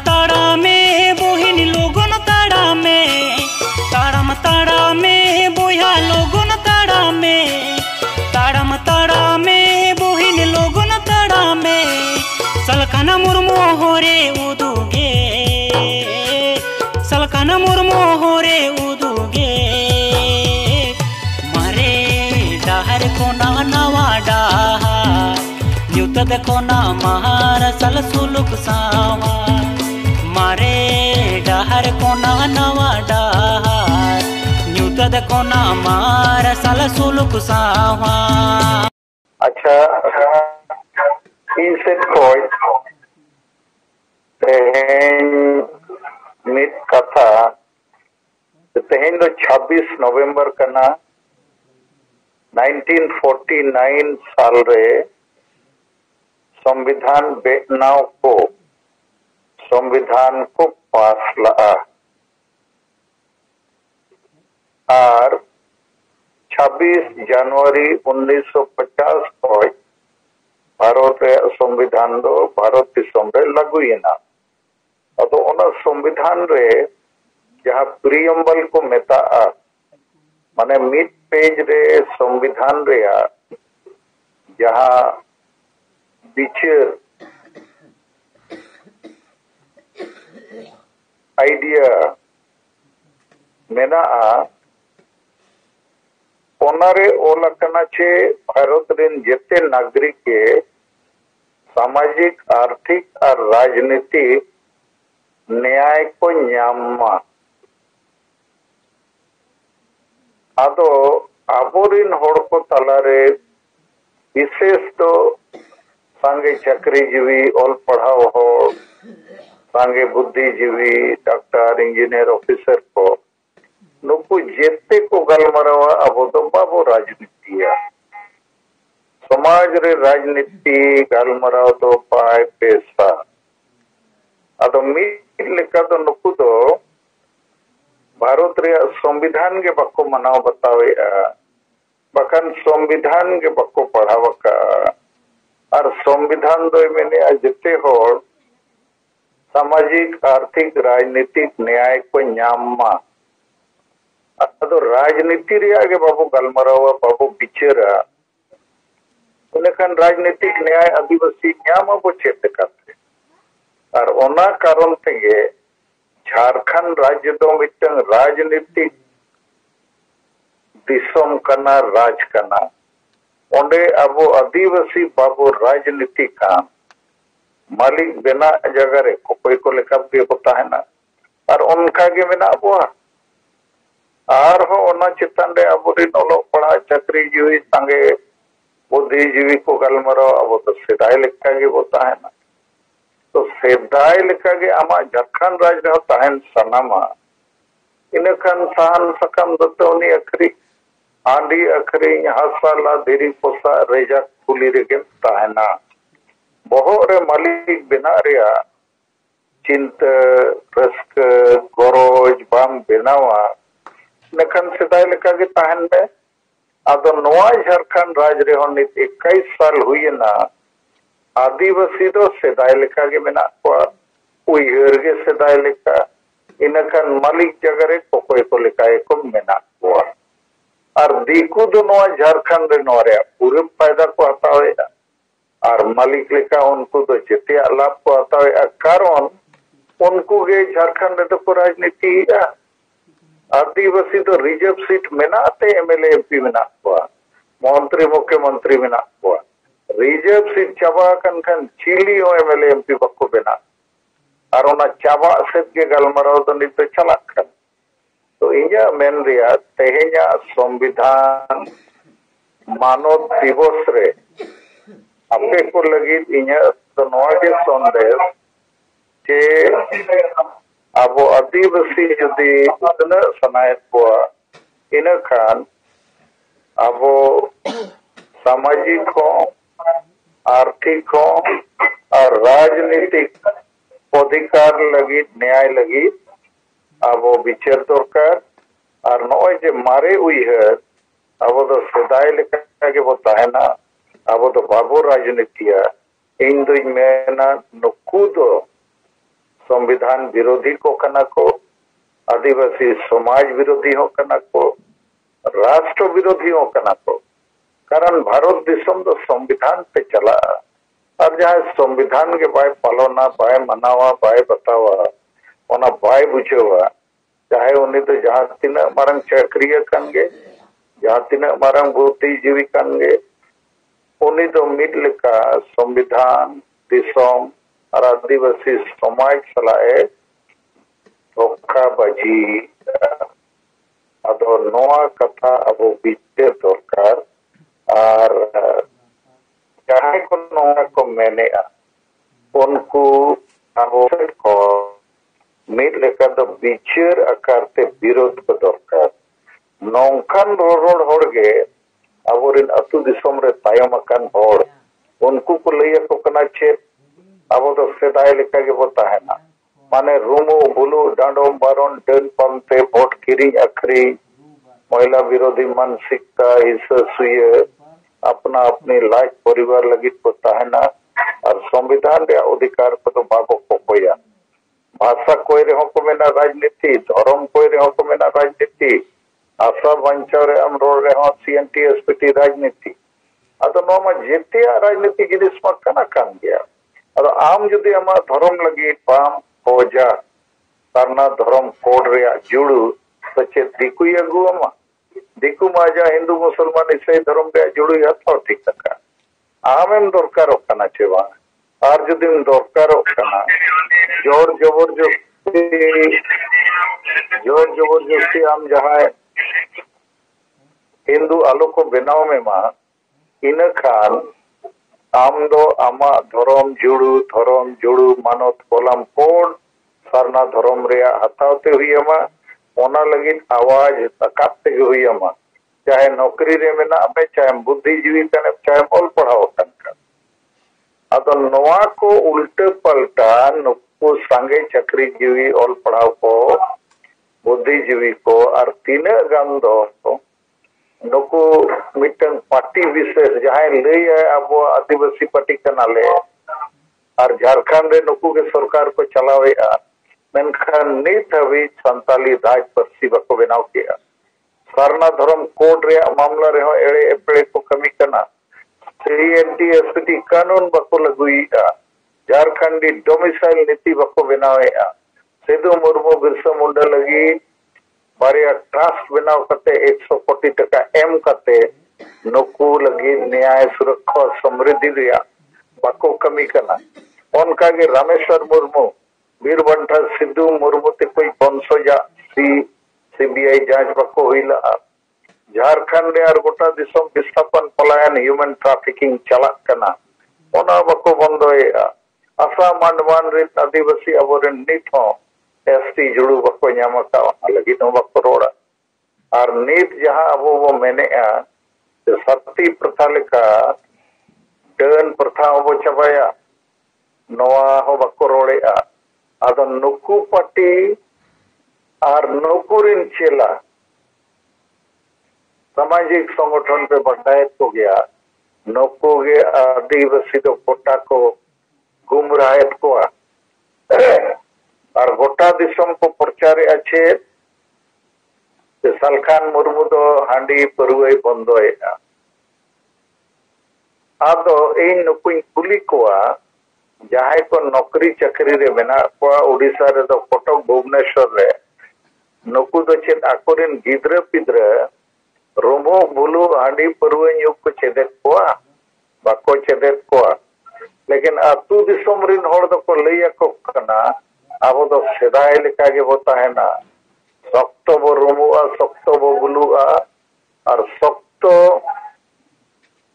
ताड़ामे बोहिन लोगन ताड़ामे बोया लोगन ताड़ामे बोहिन लोगन ताड़ामे सलखान मुर्मू होरे उदुगे सलखान मुर्मू होरे उदुगे मारे डाहर कोना नवा डाहर न्यूतद कोना मारसाल सुलुक सावा मारे डाहर कोना नवा डाहर न्यूतद कोना मारसाल सुलुक सावा। अच्छा इनसेट कोई तेहेन मित कथा तेहेन दो 26 नवंबर कना 1949 साल रे संविधान बेनाव को पास लगा और 26 जनवरी 1950 को भारत संविधान दो भारत दिसम रे लागुयेना। अदो ओना संविधान रे जहाँ प्रियम्बल को मेता माने मिड पेज रे संविधान रे जहाँ विचार आइडिया मेना ओनारे ओलकना चे भारत रेन जेते नागरिक के सामाजिक आर्थिक और राजनीतिक न्याय को न्यामा आदो आबोरिन होड़ को तलारे विशेष तो सांगे चाकरीजीवी ऑल पढ़ाओ हो सांगे बुद्धिजीवी डॉक्टर इंजीनियर ऑफिसर को नुकु जेते को गलमरावा अब तो बाबो राजनीति समाज रे राजनीति गलमराव तो पाए पैसा अदो मिल लेका तो नुकु तो भारत रे संविधान के बक्को मनाव बतावे बखान संविधान के बक्को पढ़ावका और संविधान दो मैंने जिते होड़ सामाजिक आर्थिक राजनीतिक न्याय को न्यामा अदो राजनीति रे आगे बाबू गलमरावा बाबू बिचरा उन्हें राजनीतिक न्याय आदिवासी न्यामा बो चेत करते और ओना कारण तेगे झारखंड राज्य दो मिटंग राजनीतिक दिसम कना राज कना ओंडे अबो आदिवासी बाबू राजनीति का मालिक बेना जगह रे कोई को लेकर भी होता है ना और उनका के बिना अबो और हो ओना चितान रे अबोरिन ओलो पढ़ा चाकरी जीवी संगे बुद्धिजीवी को गलमरो अब तो सेदाय लेखा के होता है ना तो सेदाय लेखा के आमा झारखंड राज रे ताहन सनामा इनखान साहन सकम दतौनी अखरी आंडी अखरी हासाला देरी पोसा रेजा खुली रे के ताहना बहुत रे मालिक बिना रिया चिंता रस्क गरोज बाम बिनावा नखन सेदाय लेखा के ताहन में आदो नवा झारखंड राज रे होनी 21 साल हुई ना आदिवासी दो सेदाय लेखा के बिना को उइहर के सेदाय लेखा इनखन मालिक जगह रे कोई को लेखा को मेना को और दीकू दो नवा झारखंड रे नोरे पूरे फायदा को हतावे और मालिक लेखा उनको तो जेते लाभ को हतावे कारण उनको के झारखंड रे तो राजनीति आदिवासी तो रिजर्व सीट मेनाते एमएलए एमपी मेना को मंत्री मुख्यमंत्री मेना को रिजर्व सीट चाबा कन चिली हो एमएलए एमपी बक्को बेना और ओना चाबा सेट के गलमराव तो नित चला खन तो इया मेन रिया तेहेया संविधान मानव दिवस रे आपे को लगी इया तो नवा के संदेश के अब आदिवासी जुदी उतना सनायत को इन खान अब सामाजिक हो आर्थिक हो और राजनीतिक अधिकार लगी न्याय लगी अब विचार दरकार और नॉय जे मारे हुई है अब तो सेदाय लेका के वो ताहना अब तो बाबू राजनीतिया इन दो मेना नुकू दो संविधान विरोधी को कना को, आदिवासी समाज विरोधी हो कना को, राष्ट्र विरोधी हो कना को। कारण भारत दिसम दो संविधान पे चला और जहाँ संविधान के बाय पालना बाय मनावा बाय बतावा ओना बाय बुझेवा, चाहे उन्हें तो जहाँ तीना मारंग चक्रिय कानगे, जहाँ तीना मारंग बुद्धिजीवी कानगे, उन्हें तो मिड लेका संविधान दिसम और आदिवासी समाज सलाए धोखाबाजी अदो नोआ कथा अबो बीचे दरकार और जहाँ को नोआ को मैंने उनको अबो को मिड लेका तो बिचर आकारते विरोध को दरकार नौकान रोड होड़गे अबोरिन अतु दिसम रे तायम अकान होड़ उनको को लइया को कना छे अब तो सेदाय लेका के बोता है ना माने रूमो बुलू डांडोम बारोन डन पंते वोट किरी अखरी महिला विरोधी मानसिकता हिस्सा सुये अपना अपनी लाइफ परिवार लगी बोता है ना और संविधान रे अधिकार को तो बाबो को कोया भाषा कोई रे को मेना राजनीति धर्म कोई रे को मेना राजनीति आशा बंचाव रे हम रोड रे हो सीएनटी एसपीटी राजनीति अतो नोमा जेतिया राजनीति जिनिस मा कना कान गया अतो आम जुदी आमा धर्म लगी पाम होजा करना धर्म कोड रे जुड़ू सचे दिकु यगु अमा दिकु माजा हिंदू मुसलमान ईसाई धर्म रे जुड़ू हतो ठीक तका आमेम दरकार कना छेवा और जुदी दरकार कना जोर जबरदस्ती आम जहां हिंदू आलो को बनाव में मा इन खान आम दो आमा धर्म जुड़ू मानत कोलम कोड सरना धर्म रे हतावते हुईमा ओना लगी आवाज तकाते हुईमा चाहे नौकरी रे में ना हमें चाहे बुद्धिजीवी कने चाहे ऑल पढ़ाओ कन अतो नोआ को उल्टे पलटा नुको संगे चक्री जीवी ऑल पढ़ाओ को बुद्धिजीवी को और तीन गान दो नुको मिटन पार्टी विशेष जहां ले है अब आदिवासी पार्टी कनाले और झारखंड रे नुको के सरकार को चलावेगा मेनखान नित हवी संताली दाज परसी बको बनाव किया सरना धर्म कोड रे मामला रे हो एड़े एपड़े को कमी करना सीएनटी एसपीटी कानून बको लगुईगा झारखंडी डोमिसाइल नीति बको बनावेगा सिद्धू मुर्मू बिरसा मुंडा लगी बारिया ट्रस्ट बनाव करते 100 कोटी टका एम करते नुकू लगी न्याय सुरक्षा समृद्धि रिया बको कमी करना उनका के रामेश्वर मुर्मू वीरबंठा सिद्धू मुर्मू ते कोई 500 सीबीआई जांच बको हुईला झारखंड रे और गोटा दिसम विस्थापन पलायन ह्यूमन ट्रैफिकिंग चला करना ओना बको बंदोए आसा मांडवान रे आदिवासी अबोरेन नित हो एसटी जुड़ू बको न्यामा का लगी तो बको रोड़ा और नीत जहां अब वो मैंने सत्ती प्रथा लेका डन प्रथा वो चबाया नोआ हो बको रोड़े आदो नुकु पार्टी और नुकुरिन चेला सामाजिक संगठन पे बंटायत को गया नुकु के आदिवासी तो कोटा को गुमराहत को और गोटा दिसम को प्रचार अच्छे सलखान मुर्मू तो हांडी परुई बंदोए आदो इन नुकुई कुली कोआ जहां को नौकरी चाकरी रे मेना को ओडिसा रे तो कटक भुवनेश्वर रे नुकु तो चेत आकोरिन गिद्र पिद्र रोमो बुलु हांडी परुई युग को चेदेत कोआ बाको चेदेत कोआ लेकिन अतु दिसम रिन होड़ तो को लइया को कना अब तो सेदाय लेका के होता है ना सख्त वो रोमुआ सख्त वो बुलुआ और सख्त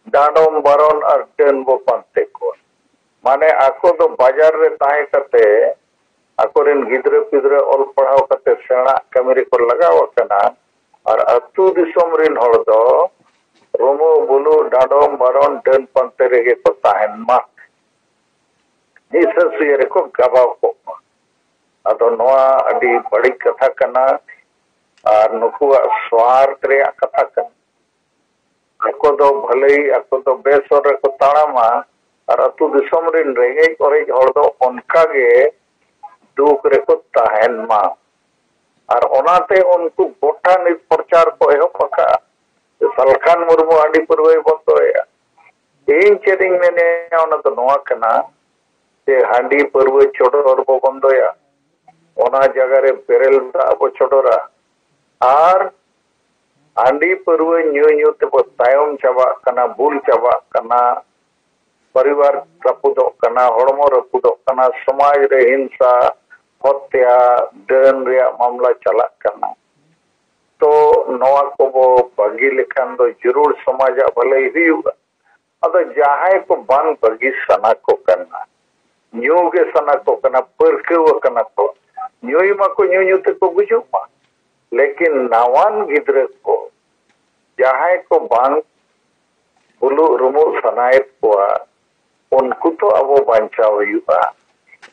डांडोम बारोन और टेन वो पंते को माने आको तो बाजार रे ताहे करते आकोरिन गिद्रे पिद्रे ऑल पढ़ाओ करते सेना कमेरे को लगाओ कना और अतु दिसम रिन होड़ दो रोमो बुलु डांडोम बारोन टेन पंते रे को ताहेन मा इस सुये को गबाव को अदो नोआ अडी बड़ी कथा कना और नुकुआ स्वार्थ रे कथा कना ako do bhalei ako do besor ko tanama और अतु दिसम रिन रेंगे और हड़ दो उनका गे दुख रेको ताहेन मा और ओनाते उनको गोटा नित प्रचार को एहब अका सलखान मुर्मू हांडी परवे बंदोया इन चेदिंग मेने ओना तो नोआ कना जे हांडी परवे चोडोर बो बंदोया ओना जगह रे बेरेल दा बो चोडोरा और हांडी परवे न्यू न्यू ते बो तायम चाबा कना बुल चाबा कना परिवार रपुदो कना हड़मो रपुदो कना समाज रे हिंसा हत्या डन रे मामला चला कना तो नवा को बो बगी लेखान दो जरूर समाज भले ही हुआ अदो जहां को बांग बगी सना को करना न्यू के सना को करना परकेव कना को न्यू मा को न्यू ते को गुजु मा लेकिन नावान गिद्र को जहां को बांग बुलु रुमु सनायत को उनको तो अब बचाव हुआ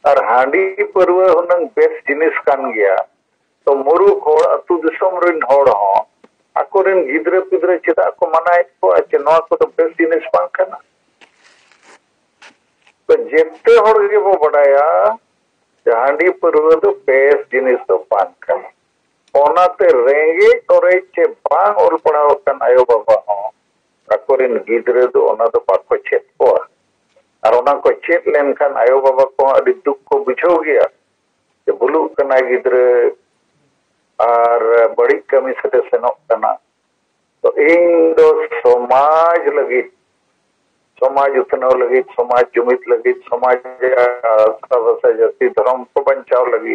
और हांडी परवे हुनंग बेस जिनिस कान गया तो मुरुख होड़ अतु दिसम रिन होड़ हो आकोरिन गिद्रे पिद्रे चिदा को मनाए को अच्छे नवा को तो बेस जिनिस बांग करना तो जेते होड़ के वो बढ़ाया हांडी परवे तो बेस जिनिस तो बांग करना ओनाते रेंगे तोरे चे बांग और पढ़ाओ कन आयो बाबा हो आकोरिन गिद्रे तो ओना तो बाको चेत को और ओना को चेत लेनखान आयो बाबा को अड़ी दुख को बुझो गया कि बुलू कना गिद्रे और बड़ी कमी से सेनोक कना तो इन दो समाज लगी समाज उतनाव लगी समाज जुमित लगी समाज जाति धर्म को बचाव लगी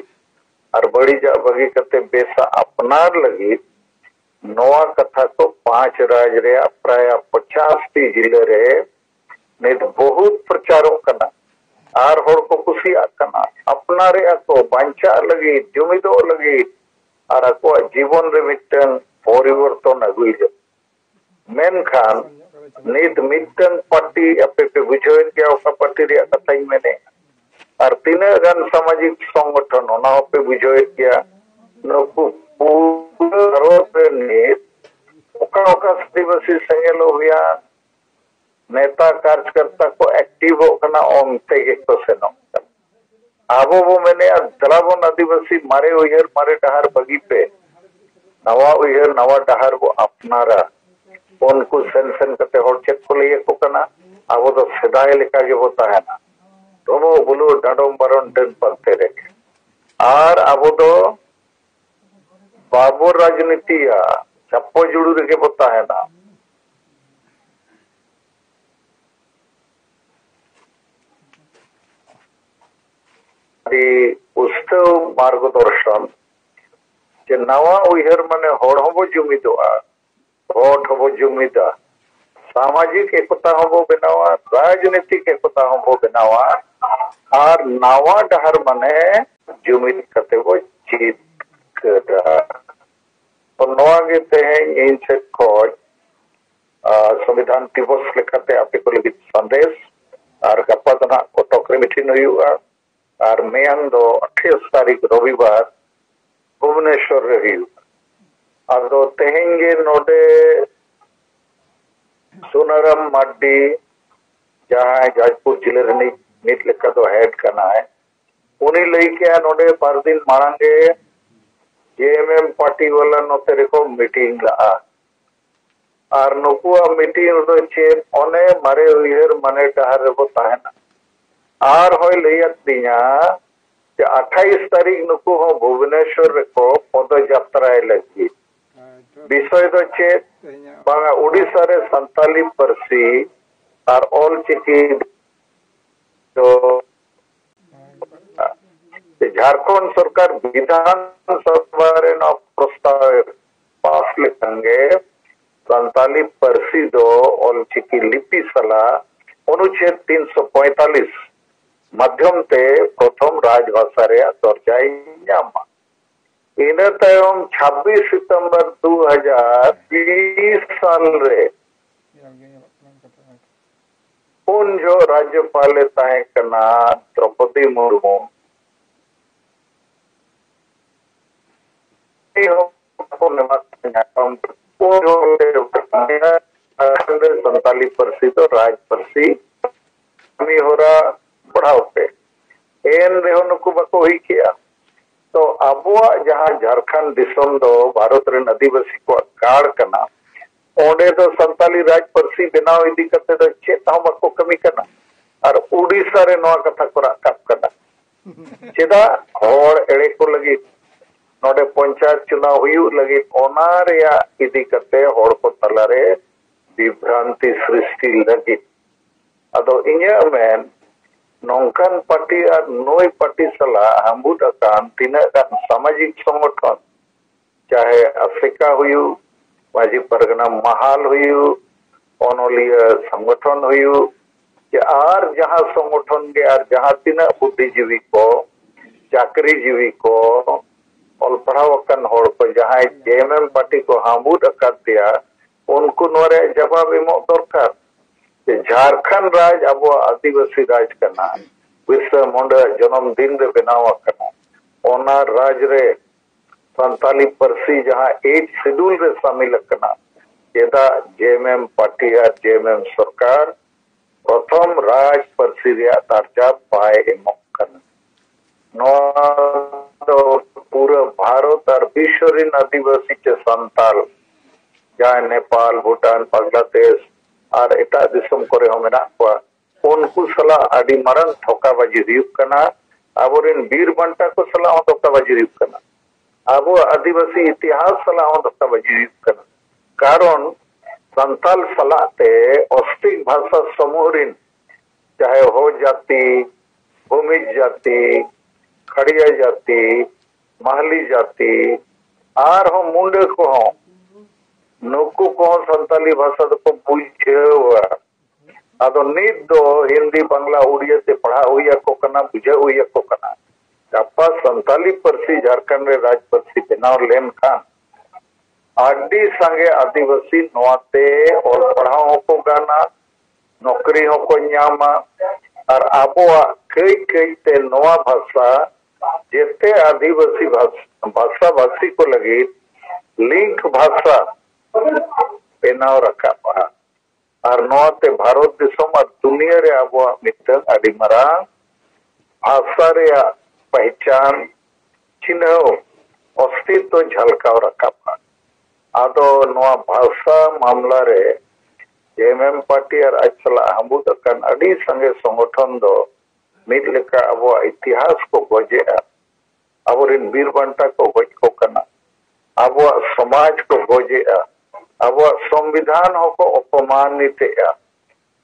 और बड़ी जा बगी करते बेसा अपनार लगी नवा कथा को 5 राज रे प्राय 50 जिले रे नित बहुत प्रचारों करना और होड़ को खुशी करना अपना रे को बांचा लगी जुमिदो लगी और अको जीवन रे मिटन परिवर्तन अगुई जो मेनखान नित मिटन पार्टी अपे पे बुझो गया ओका पार्टी रे कथा ही मैंने और तीन गन सामाजिक संगठन ओना पे बुझो गया नको पूरा पे नित ओका ओका दिवसी संगेलो हुआ नेता कार्यकर्ता को एक्टिव होना ओमते के को सेनो आबो वो मैंने दलाबन आदिवासी मारे उयर मारे डहार बगी पे नवा उयर नवा डहार वो अपनारा उनको सेंसन करते होड़ चेक को लिए को कना आबो तो सदाय लेका के होता है ना दोनों बुलु डाडोम बरन डन पलते रहे और आबो तो बाबू राजनीति या चप्पो जुड़ू रखे होता है ना उत्सव मार्गदर्शन जे नवा उयर माने होड़ हबो जुमिदोआ भोट हबो जुमिदा सामाजिक एकता हबो बनावा राजनीतिक एकता हबो बनावा और नवा डहर माने जुमिद कते वो चीत करा तो नवा के तेहें इन से खोज संविधान दिवस लेखाते आपे को लगी संदेश और गप्पा तना कोटोकरे मिटिन हुआ और मेयन दो 28 तारीख रविवार भुवनेश्वर रही अदो तेहेंगे नोडे सुनरम माड्डी जहां जाजपुर जिले रे नित लेका दो हेड करना है उन्हीं लई के नोडे पर दिन मांगे जेएमएम पार्टी वाला नोते रेको मीटिंग ला और नुकुआ मीटिंग दो चेन ओने मारे उयर माने डहार रे बो ताहेना और होय लैयत दिया कि 28 तारीख नुकु हो भुवनेश्वर को पद यात्रा लगी विषय दो चेत बांगा उड़ीसा रे संताली परसी और ऑल चिकी तो झारखंड सरकार विधानसभा रे न प्रस्ताव पास लेखेंगे संताली परसी दो ऑल चिकी लिपि सला अनुच्छेद 345 माध्यम ते प्रथम राजभाषा रे दर्जाई ᱧᱟᱢᱟ ᱤᱱᱟᱹ ᱛᱟᱭᱚᱢ 26 सितंबर 2020 साल रे उन जो राज्यपाल ताहे कना द्रौपदी मुर्मू संताली परसी तो राज परसी हो रहा बढ़ाओ पे एन रेहो नुकु बाको हुई किया तो अबुआ जहां झारखंड दिसम दो भारत रेन आदिवासी को गाड़ कना ओंडे दो संताली राज परसी बनाव इदी करते दो चेत हम बाको कमी कना और उड़ीसा रे नोआ कथा को राकाब कना चेदा होड़ एड़े को लगी नोडे पंचायत चुनाव हुई लगी ओना रेया इदी करते होड़ को तलारे विभ्रांति सृष्टि लगी अदो इन्या मेन नौकान पार्टी और नोई पार्टी सला हम्बुद अकान तीना गान सामाजिक संगठन चाहे अफ्रीका हुई माजी परगना महाल हुई ओनोलिया संगठन हुई कि आर जहां संगठन के आर जहां तीना बुद्धिजीवी को चाकरी जीवी को ऑल पढ़ाव अकान होड़ को जहां जेएमएम पार्टी को हम्बुद अकान दिया उनको नोरे जवाब इमो दरकार झारखंड राज अब आदिवासी राज करना बिरसा मुंडा जन्मदिन रे बनावा करना ओना राज रे संताली परसी जहां 8 शेड्यूल रे शामिल करना जेदा जेएमएम पार्टी या जेएमएम सरकार प्रथम राज परसी रे दर्जा पाए एमक करना नो पूरा भारत और विश्व रे आदिवासी के संताल जहां नेपाल भूटान बांग्लादेश और एटा दिसम करे हो मेना को उनको सला आदि मरन ठोकाबाजी हुयुक कना आबोरिन वीर बंटा को सला हो ठोकाबाजी हुयुक कना आबो आदिवासी इतिहास सला हो ठोकाबाजी हुयुक कना कारण संताल सलाते अस्तिक भाषा समूहरिन चाहे हो जाति भूमिज जाति खड़िया जाति महली जाति आर हो मुंडे को हो नुकु को संताली भाषा को बुझेवा अदो नित दो हिंदी बांग्ला उड़िया से पढ़ा हुई को कना बुझे हुई को कना गप्पा संताली परसी झारखंड रे राज परसी बनाव लेन खान आडी संगे आदिवासी नोते और पढ़ाओ को गाना नौकरी हो को न्यामा और आबोआ कई कई ते नोआ भाषा जेते आदिवासी भाषा भाषी को लगी लिंक भाषा बेनाव रखा पा और नोते भारत दिसम और दुनिया रे आबो मित्र आदि मरांग भाषा रे पहचान चिन्ह अस्तित्व झलकाव रखा पा आदो नोआ भाषा मामला रे जेएमएम पार्टी और अचला हम्बुद अकान आदि संगे संगठन दो मित लेका आबो इतिहास को गोजेआ आबोरिन वीर बंटा को गोज को कना आबो समाज को गोजेआ अब संविधान को अपमानित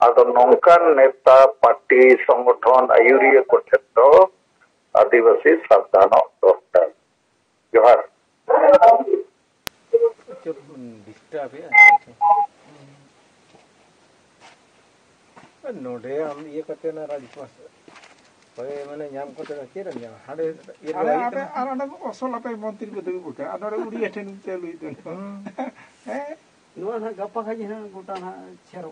आदो नौकान नेता पार्टी संगठन आयुरिया को क्षेत्र आदिवासी सावधान दरकार जोहार नोडे हम ये करते ना राजपास ओए माने नाम करते ना केरन जा हाडे ये आरे असला पे मंत्री को देबी बुटा आदरे उड़ी एठन ते लुई दे नो ना गप्पा खाजी ना गोटा ना छेरो